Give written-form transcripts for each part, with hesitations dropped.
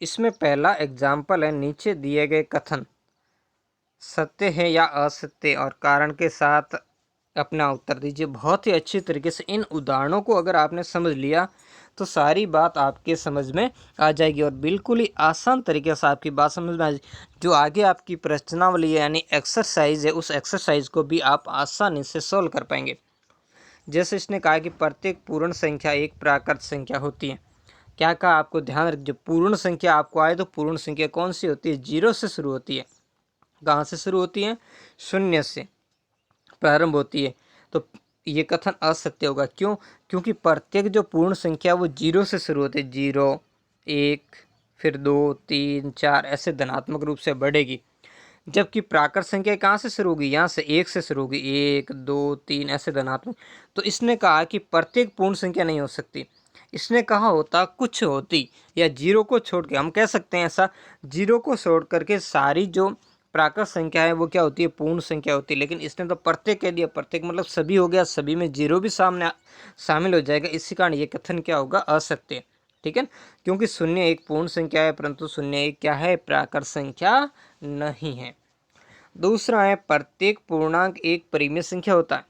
इसमें पहला एग्जाम्पल है, नीचे दिए गए कथन सत्य है या असत्य और कारण के साथ अपना उत्तर दीजिए। बहुत ही अच्छी तरीके से इन उदाहरणों को अगर आपने समझ लिया तो सारी बात आपके समझ में आ जाएगी और बिल्कुल ही आसान तरीके से आपकी बात समझ में आ जाएगी। जो आगे आपकी प्रश्नावली है यानी एक्सरसाइज है, उस एक्सरसाइज को भी आप आसानी से सॉल्व कर पाएंगे। जैसे इसने कहा कि प्रत्येक पूर्ण संख्या एक प्राकृत संख्या होती है। क्या कहा, आपको ध्यान रख, जब पूर्ण संख्या आपको आए तो पूर्ण संख्या कौन सी होती है? जीरो से शुरू होती है। कहाँ से शुरू होती है? शून्य से प्रारंभ होती है। तो ये कथन असत्य होगा। क्यों? क्योंकि प्रत्येक जो पूर्ण संख्या वो जीरो से शुरू होती है। 0, 1, फिर 2, 3, 4 ऐसे धनात्मक रूप से बढ़ेगी। जबकि प्राकृत संख्या कहाँ से शुरू होगी? यहाँ से 1 से शुरू होगी। 1, 2, 3 ऐसे धनात्मक। तो इसने कहा कि प्रत्येक पूर्ण संख्या नहीं हो सकती। इसने कहा होता कुछ होती, या जीरो को छोड़ के हम कह सकते हैं ऐसा, जीरो को छोड़ करके सारी जो प्राकृत संख्या है वो क्या होती है? पूर्ण संख्या होती है। लेकिन इसने तो प्रत्येक कह दिया। प्रत्येक मतलब सभी हो गया, सभी में जीरो भी सामने शामिल हो जाएगा। इसी कारण ये कथन क्या होगा? असत्य। ठीक है, क्योंकि शून्य एक पूर्ण संख्या है परंतु शून्य एक क्या है? प्राकृत संख्या नहीं है। दूसरा है, प्रत्येक पूर्णांक एक परिमेय संख्या होता है।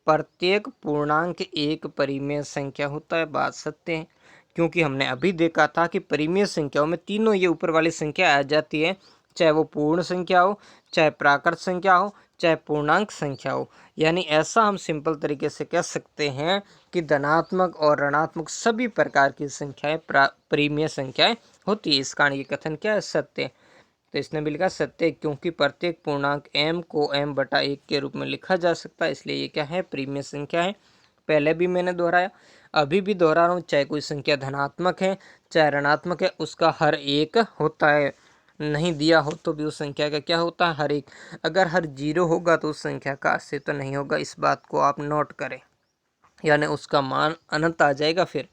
प्रत्येक पूर्णांक एक परिमेय संख्या होता है। बात सत्य है, क्योंकि हमने अभी देखा था कि परिमेय संख्याओं में तीनों ये ऊपर वाली संख्या आ जाती है, चाहे वो पूर्ण संख्या हो, चाहे प्राकृत संख्या हो, चाहे पूर्णांक संख्या हो। यानी ऐसा हम सिंपल तरीके से कह सकते हैं कि धनात्मक और ऋणात्मक सभी प्रकार की संख्याएं परिमेय संख्याएं होती है। इस कारण ये कथन क्या है? सत्य है। तो इसने भी लिखा सत्य, क्योंकि प्रत्येक पूर्णांक m को m/1 के रूप में लिखा जा सकता है, इसलिए ये क्या है? परिमेय संख्या है। पहले भी मैंने दोहराया, अभी भी दोहरा रहा हूँ, चाहे कोई संख्या धनात्मक है चाहे ऋणात्मक है, उसका हर एक होता है। नहीं दिया हो तो भी उस संख्या का क्या होता है? हर एक। अगर हर जीरो होगा तो उस संख्या का अस्तित्व नहीं होगा। इस बात को आप नोट करें, यानी उसका मान अनंत आ जाएगा। फिर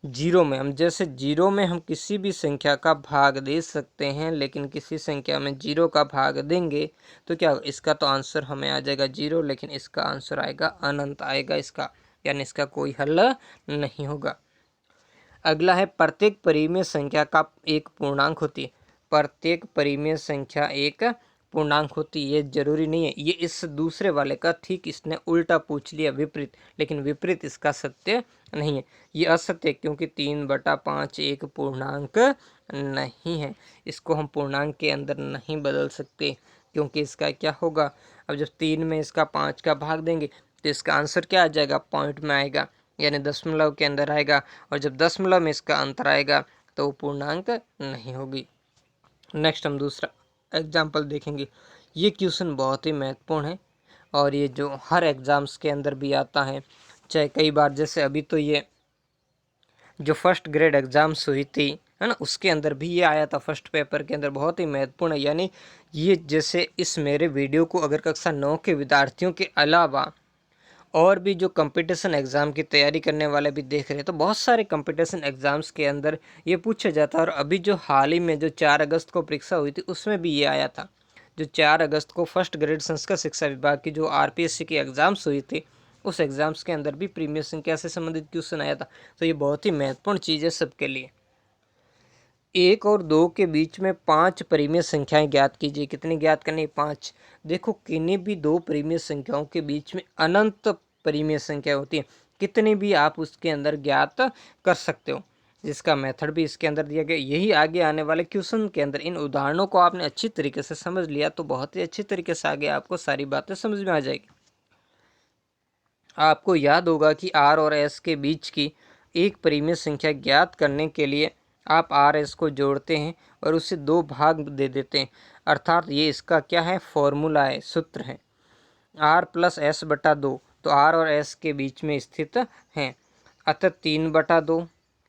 जीरो में हम, जैसे जीरो में हम किसी भी संख्या का भाग दे सकते हैं, लेकिन किसी संख्या में जीरो का भाग देंगे तो क्या, इसका तो आंसर हमें आ जाएगा जीरो, लेकिन इसका आंसर आएगा अनंत आएगा इसका, यानी इसका कोई हल नहीं होगा। अगला है, प्रत्येक परिमेय संख्या का एक पूर्णांक होती है। प्रत्येक परिमेय संख्या एक पूर्णांक होती है। ये जरूरी नहीं है, ये इस दूसरे वाले का ठीक इसने उल्टा पूछ लिया, विपरीत, लेकिन विपरीत इसका सत्य नहीं है। ये असत्य है, क्योंकि 3/5 एक पूर्णांक नहीं है। इसको हम पूर्णांक के अंदर नहीं बदल सकते, क्योंकि इसका क्या होगा? अब जब 3 में इसका 5 का भाग देंगे तो इसका आंसर क्या आ जाएगा? पॉइंट में आएगा, यानी दशमलव के अंदर आएगा। और जब दशमलव में इसका अंतर आएगा तो वो पूर्णांक नहीं होगी। नेक्स्ट हम दूसरा एग्जाम्पल देखेंगे। ये क्वेश्चन बहुत ही महत्वपूर्ण है और ये जो हर एग्जाम्स के अंदर भी आता है, चाहे कई बार, जैसे अभी तो ये जो फर्स्ट ग्रेड एग्जाम्स हुई थी है ना, उसके अंदर भी ये आया था फर्स्ट पेपर के अंदर। बहुत ही महत्वपूर्ण है। यानी ये जैसे इस मेरे वीडियो को अगर कक्षा 9 के विद्यार्थियों के अलावा और भी जो कंपटीशन एग्ज़ाम की तैयारी करने वाले भी देख रहे हैं, तो बहुत सारे कंपटीशन एग्ज़ाम्स के अंदर ये पूछा जाता है। और अभी जो हाल ही में जो 4 अगस्त को परीक्षा हुई थी उसमें भी ये आया था। जो 4 अगस्त को फर्स्ट ग्रेड संस्कृत शिक्षा विभाग की जो आरपीएससी की एग्ज़ाम्स हुई थी, उस एग्ज़ाम्स के अंदर भी प्रीमियर संख्या से संबंधित क्वेश्चन आया था। तो ये बहुत ही महत्वपूर्ण चीज़ है सबके लिए। 1 और 2 के बीच में 5 परिमेय संख्याएं ज्ञात कीजिए। कितनी ज्ञात करनी? 5। देखो, किन्हीं भी दो परिमेय संख्याओं के बीच में अनंत परिमेय संख्या होती है, कितनी भी आप उसके अंदर ज्ञात कर सकते हो, जिसका मेथड भी इसके अंदर दिया गया। यही आगे आने वाले क्वेश्चन के अंदर, इन उदाहरणों को आपने अच्छी तरीके से समझ लिया तो बहुत ही अच्छी तरीके से आगे आपको सारी बातें समझ में आ जाएगी। आपको याद होगा कि आर और एस के बीच की एक परिमेय संख्या ज्ञात करने के लिए आप आर एस को जोड़ते हैं और उससे 2 भाग दे देते हैं, अर्थात ये इसका क्या है? फॉर्मूला है, सूत्र है। आर प्लस एस बटा 2, तो आर और एस के बीच में स्थित हैं, अतः 3/2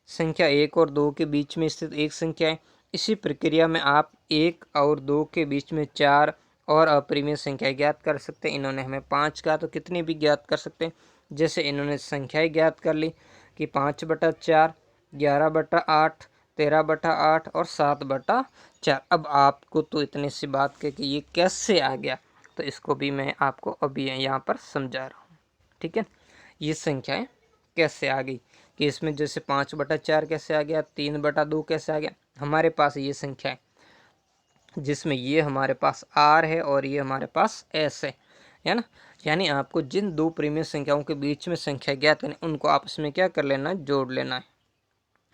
संख्या 1 और 2 के बीच में स्थित एक संख्या है। इसी प्रक्रिया में आप 1 और 2 के बीच में 4 और अपरिमेय संख्या ज्ञात कर सकते हैं। इन्होंने हमें 5 कहा तो कितनी भी ज्ञात कर सकते हैं। जैसे इन्होंने संख्याएं ज्ञात कर ली कि 5/4, 11/8, 13/8 और 7/4। अब आपको तो इतनी सी बात के कि ये कैसे आ गया, तो इसको भी मैं आपको अभी यहाँ पर समझा रहा हूँ। ठीक है, ये संख्याएं कैसे आ गई कि इसमें जैसे 5/4 कैसे आ गया, 3/2 कैसे आ गया। हमारे पास ये संख्या है जिसमें ये हमारे पास r है और ये हमारे पास s है ना। यानी आपको जिन दो प्रीमियम संख्याओं के बीच में संख्या ज्ञात करनी उनको आपस में क्या कर लेना है, जोड़ लेना है,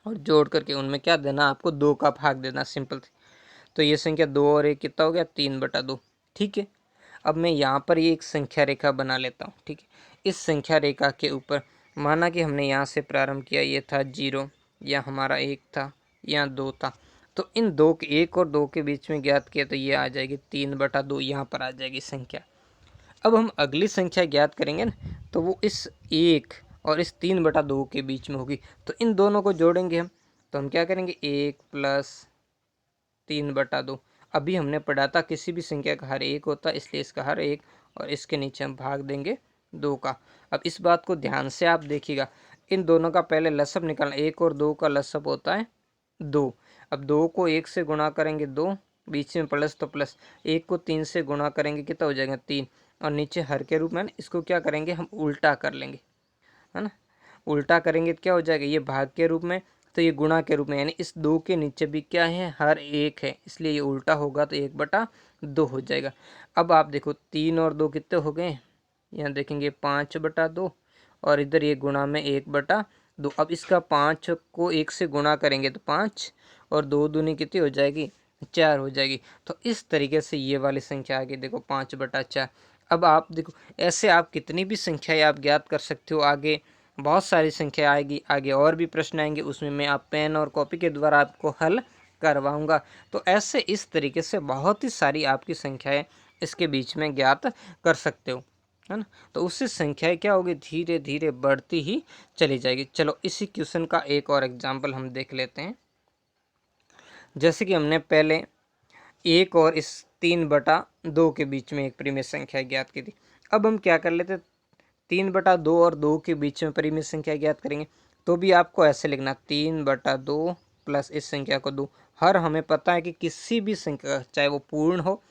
और जोड़ करके उनमें क्या देना, आपको 2 का भाग देना, सिंपल थी। तो ये संख्या 2 और 1 कितना हो गया, 3/2। ठीक है, अब मैं यहाँ पर ये एक संख्या रेखा बना लेता हूँ। ठीक है, इस संख्या रेखा के ऊपर माना कि हमने यहाँ से प्रारंभ किया, ये था 0, या हमारा 1 था, यहाँ 2 था, तो इन दो के 1 और 2 के बीच में ज्ञात किया तो ये आ जाएगी 3/2, यहाँ पर आ जाएगी संख्या। अब हम अगली संख्या ज्ञात करेंगे ना, तो वो इस 1 और इस 3/2 के बीच में होगी, तो इन दोनों को जोड़ेंगे हम, तो हम क्या करेंगे, 1 + 3/2। अभी हमने पढ़ा था किसी भी संख्या का हर 1 होता है, इसलिए इसका हर 1 और इसके नीचे हम भाग देंगे 2 का। अब इस बात को ध्यान से आप देखिएगा, इन दोनों का पहले लसब निकालना, 1 और 2 का लसब होता है 2। अब 2 को 1 से गुणा करेंगे 2, बीच में प्लस तो प्लस, 1 को 3 से गुणा करेंगे कितना हो जाएगा 3, और नीचे हर के रूप में इसको क्या करेंगे, हम उल्टा कर लेंगे, है ना। उल्टा करेंगे तो क्या हो जाएगा, ये भाग के रूप में, तो ये गुणा के रूप में, यानी इस 2 के नीचे भी क्या है, हर 1 है, इसलिए ये उल्टा होगा तो 1/2 हो जाएगा। अब आप देखो 3 और 2 कितने हो गए, यहाँ देखेंगे 5/2, और इधर ये गुणा में 1/2। अब इसका 5 को 1 से गुणा करेंगे तो 5, और 2 दूनी कितनी हो जाएगी, 4 हो जाएगी। तो इस तरीके से ये वाली संख्या आ गई, देखो 5/4। अब आप देखो ऐसे आप कितनी भी संख्याएं आप ज्ञात कर सकते हो, आगे बहुत सारी संख्या आएगी, आगे और भी प्रश्न आएंगे, उसमें मैं आप पेन और कॉपी के द्वारा आपको हल करवाऊंगा। तो ऐसे इस तरीके से बहुत ही सारी आपकी संख्याएं इसके बीच में ज्ञात कर सकते हो, है ना। तो उससे संख्याएं क्या होगी, धीरे धीरे बढ़ती ही चली जाएगी। चलो इसी क्वेश्चन का एक और एग्जाम्पल हम देख लेते हैं। जैसे कि हमने पहले 1 और इस 3/2 के बीच में एक प्रीमियम संख्या ज्ञात की थी। अब हम क्या कर लेते, 3/2 और 2 के बीच में परिमित संख्या ज्ञात करेंगे, तो भी आपको ऐसे लिखना, 3/2 प्लस इस संख्या को 2। हर हमें पता है कि किसी भी संख्या, चाहे वो पूर्ण हो,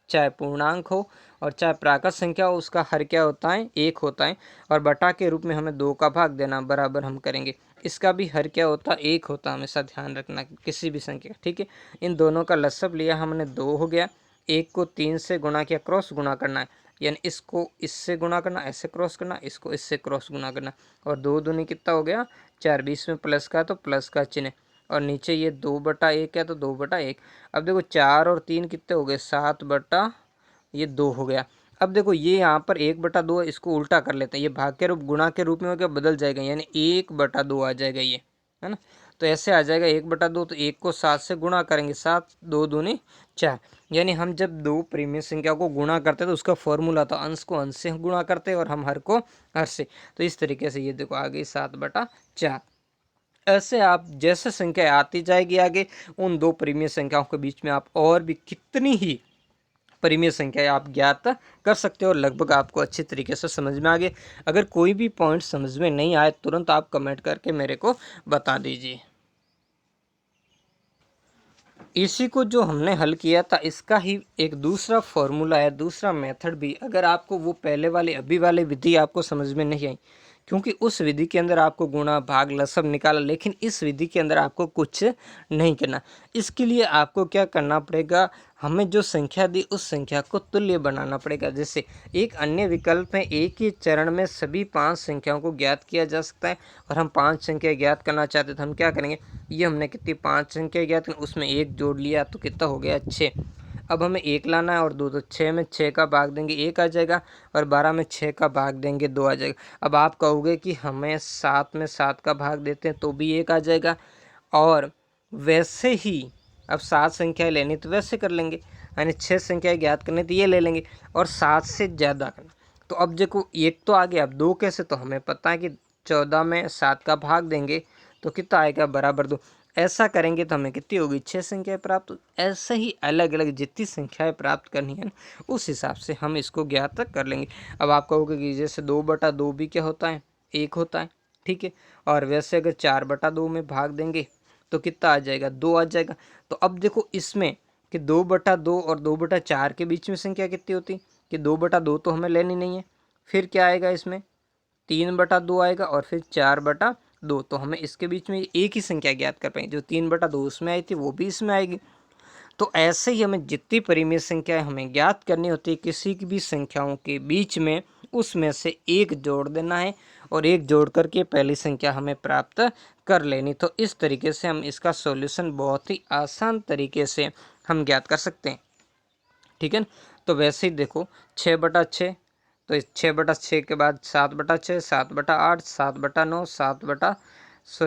चाहे पूर्णांक हो, और चाहे प्राकृत संख्या हो, उसका हर क्या होता है, 1 होता है, और बटा के रूप में हमें 2 का भाग देना, बराबर हम करेंगे। इसका भी हर क्या होता है, 1 होता है, हमेशा ध्यान रखना किसी भी संख्या। ठीक है, इन दोनों का लसब लिया हमने, 2 हो गया, 1 को 3 से गुणा किया, क्रॉस गुणा करना है, यानी इसको इससे गुणा करना, ऐसे क्रॉस करना, इसको इससे क्रॉस गुणा करना, और 2 दूनी कितना हो गया 4, बीच में प्लस का तो प्लस का चिन्ह, और नीचे ये 2/1 है तो 2/1। अब देखो 4 और 3 कितने हो गए, 7/2 हो गया। अब देखो ये यहाँ पर 1/2, इसको उल्टा कर लेते हैं, ये भाग के रूप गुणा के रूप में हो गया, बदल जाएगा, यानी 1/2 आ जाएगा ये, है ना। तो ऐसे आ जाएगा 1/2, तो 1 को 7 से गुणा करेंगे, 7 2 दूनी 4, यानी हम जब दो प्रीमियम संख्या को गुणा करते तो उसका फॉर्मूला था अंश को अंश से गुणा करते और हम हर को हर से। तो इस तरीके से ये देखो आ गई 7/4। ऐसे आप जैसे संख्या आती जाएगी आगे, उन दो प्रीमियम संख्याओं के बीच में आप और भी कितनी ही परिमेय संख्याएं आप ज्ञात कर सकते हो, और लगभग आपको अच्छी तरीके से समझ में आ गए। अगर कोई भी पॉइंट समझ में नहीं आए तुरंत आप कमेंट करके मेरे को बता दीजिए। इसी को जो हमने हल किया था इसका ही एक दूसरा फॉर्मूला है, दूसरा मेथड भी। अगर आपको वो पहले वाले अभी वाले विधि आपको समझ में नहीं आई, क्योंकि उस विधि के अंदर आपको गुणा भाग लसब निकाला, लेकिन इस विधि के अंदर आपको कुछ नहीं करना। इसके लिए आपको क्या करना पड़ेगा, हमें जो संख्या दी उस संख्या को तुल्य बनाना पड़ेगा। जैसे एक अन्य विकल्प है, एक ही चरण में सभी 5 संख्याओं को ज्ञात किया जा सकता है, और हम 5 संख्या ज्ञात करना चाहते तो हम क्या करेंगे, ये हमने कितनी 5 संख्या ज्ञात की, उसमें 1 जोड़ लिया तो कितना हो गया 6। अब हमें 1 लाना है और 2, तो 6 में 6 का भाग देंगे 1 आ जाएगा, और 12 में 6 का भाग देंगे 2 आ जाएगा। अब आप कहोगे कि हमें 7 में 7 का भाग देते हैं तो भी 1 आ जाएगा, और वैसे ही अब 7 संख्याएं लेनी तो वैसे कर लेंगे, यानी 6 संख्याएं ज्ञात करनी तो ये ले लेंगे, और 7 से ज़्यादा करना। तो अब देखो 1 तो आ गया, अब 2 कैसे, तो हमें पता है कि 14 में 7 का भाग देंगे तो कितना आएगा, बराबर 2। ऐसा करेंगे तो हमें कितनी होगी, 6 संख्याएं प्राप्त। ऐसे ही अलग अलग जितनी संख्याएं प्राप्त करनी है उस हिसाब से हम इसको ज्ञात कर लेंगे। अब आप कहोगे कि जैसे 2/2 भी क्या होता है, 1 होता है, ठीक है, और वैसे अगर 4/2 में भाग देंगे तो कितना आ जाएगा, 2 आ जाएगा। तो अब देखो इसमें कि 2/2 और 2/4 के बीच में संख्या कितनी होती, कि 2/2 तो हमें लेनी नहीं है, फिर क्या आएगा इसमें 3/2 आएगा, और फिर 4/2 2, तो हमें इसके बीच में एक ही संख्या ज्ञात कर पाएंगे। जो 3/2 उसमें आई थी वो भी इसमें आएगी। तो ऐसे ही हमें जितनी परिमेय संख्याएं हमें ज्ञात करनी होती है किसी की भी संख्याओं के बीच में, उसमें से एक जोड़ देना है और एक जोड़ करके पहली संख्या हमें प्राप्त कर लेनी। तो इस तरीके से हम इसका सॉल्यूशन बहुत ही आसान तरीके से हम ज्ञात कर सकते हैं। ठीक है ना। तो वैसे ही देखो 6/6, तो इस 6/6 के बाद 7/6, 7/8, 7/9,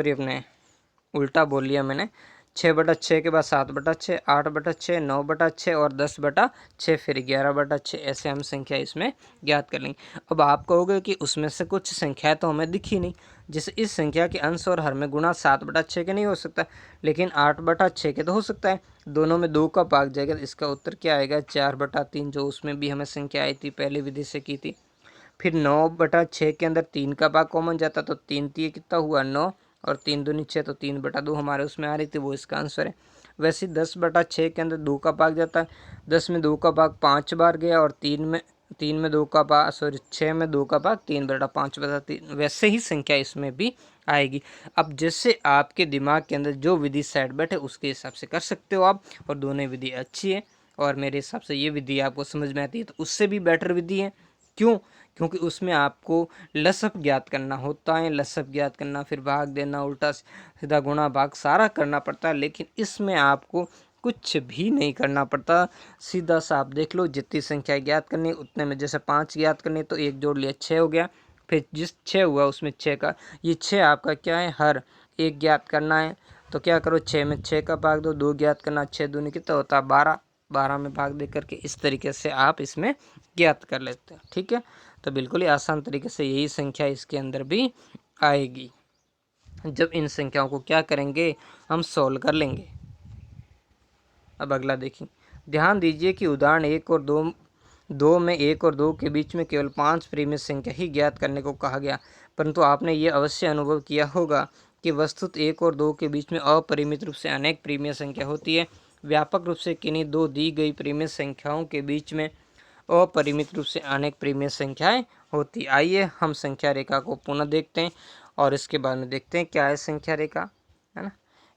अपने उल्टा बोल लिया मैंने। 6/6 के बाद 7/6, 8/6, 9/6 और 10/6, फिर 11/6, ऐसे हम संख्या इसमें ज्ञात कर लेंगे। अब आप कहोगे कि उसमें से कुछ संख्या तो हमें दिखी नहीं, जैसे इस संख्या के अंश और हर में गुणा 7/6 के नहीं हो सकता, लेकिन 8/6 के तो हो सकता है। दोनों में 2 का भाग जाएगा, तो इसका उत्तर क्या आएगा? 4/3, जो उसमें भी हमें संख्या आई थी, पहली विधि से की थी। फिर 9/6 के अंदर 3 का भाग कॉमन जाता, तो 3 3 कितना हुआ? 9, और 3 दूनी 6, तो 3/2 हमारे उसमें आ रही थी, वो इसका आंसर है। वैसे 10/6 के अंदर 2 का भाग जाता है, 10 में 2 का भाग 5 बार गया, और 3 में 2 का भाग, 6 में 2 का भाग 3/5/3, वैसे ही संख्या इसमें भी आएगी। अब जैसे आपके दिमाग के अंदर जो विधि सेट बैठे उसके हिसाब से कर सकते हो आप, और दोनों विधि अच्छी है, और मेरे हिसाब से ये विधि आपको समझ में आती है तो उससे भी बेटर विधि है। क्यों? क्योंकि उसमें आपको लसप ज्ञात करना होता है, लसप ज्ञात करना, फिर भाग देना, उल्टा सीधा गुणा भाग सारा करना पड़ता है, लेकिन इसमें आपको कुछ भी नहीं करना पड़ता। सीधा सा आप देख लो, जितनी संख्या ज्ञात करनी उतने में, जैसे 5 ज्ञात करनी तो 1 जोड़ लिया, 6 हो गया। फिर जिस 6 हुआ उसमें 6 का, ये 6 आपका क्या है? हर एक ज्ञात करना है, तो क्या करो, 6 में 6 का भाग दो, 2 ज्ञात करना, 6 दूनी कितना होता है? 12, 12 में भाग दे करके इस तरीके से आप इसमें ज्ञात कर लेते हैं। ठीक है, तो बिल्कुल ही आसान तरीके से यही संख्या इसके अंदर भी आएगी। जब इन संख्याओं को क्या करेंगे? हम सोल्व कर लेंगे। अब अगला देखिए, ध्यान दीजिए कि उदाहरण 1 और 2 में 1 और 2 के बीच में केवल 5 परिमेय संख्या ही ज्ञात करने को कहा गया, परंतु आपने ये अवश्य अनुभव किया होगा कि वस्तुतः 1 और 2 के बीच में अपरिमित रूप से अनेक परिमेय संख्या होती है। व्यापक रूप से किन्हीं दो दी गई परिमेय संख्याओं के बीच में अपरिमित रूप से अनेक परिमेय संख्याएं होती। आइए हम संख्या रेखा को पुनः देखते हैं और इसके बाद में देखते हैं क्या है संख्या रेखा, है ना।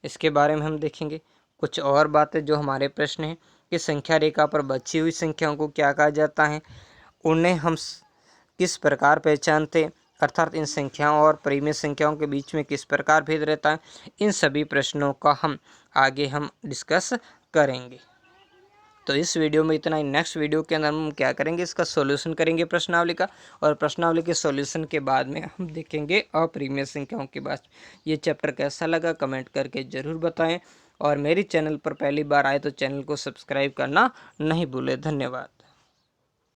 इसके बारे में हम देखेंगे कुछ और बातें जो हमारे प्रश्न हैं कि संख्या रेखा पर बची हुई संख्याओं को क्या कहा जाता है, उन्हें हम किस प्रकार पहचानते, अर्थात इन संख्याओं और परिमेय संख्याओं के बीच में किस प्रकार भेद रहता है। इन सभी प्रश्नों का हम आगे डिस्कस करेंगे। तो इस वीडियो में इतना ही। नेक्स्ट वीडियो के अंदर हम क्या करेंगे? इसका सॉल्यूशन करेंगे प्रश्नावली का, और प्रश्नावली के सॉल्यूशन के बाद में हम देखेंगे अपरिमेय संख्याओं के बाद। ये चैप्टर कैसा लगा कमेंट करके ज़रूर बताएं, और मेरी चैनल पर पहली बार आए तो चैनल को सब्सक्राइब करना नहीं भूलें। धन्यवाद।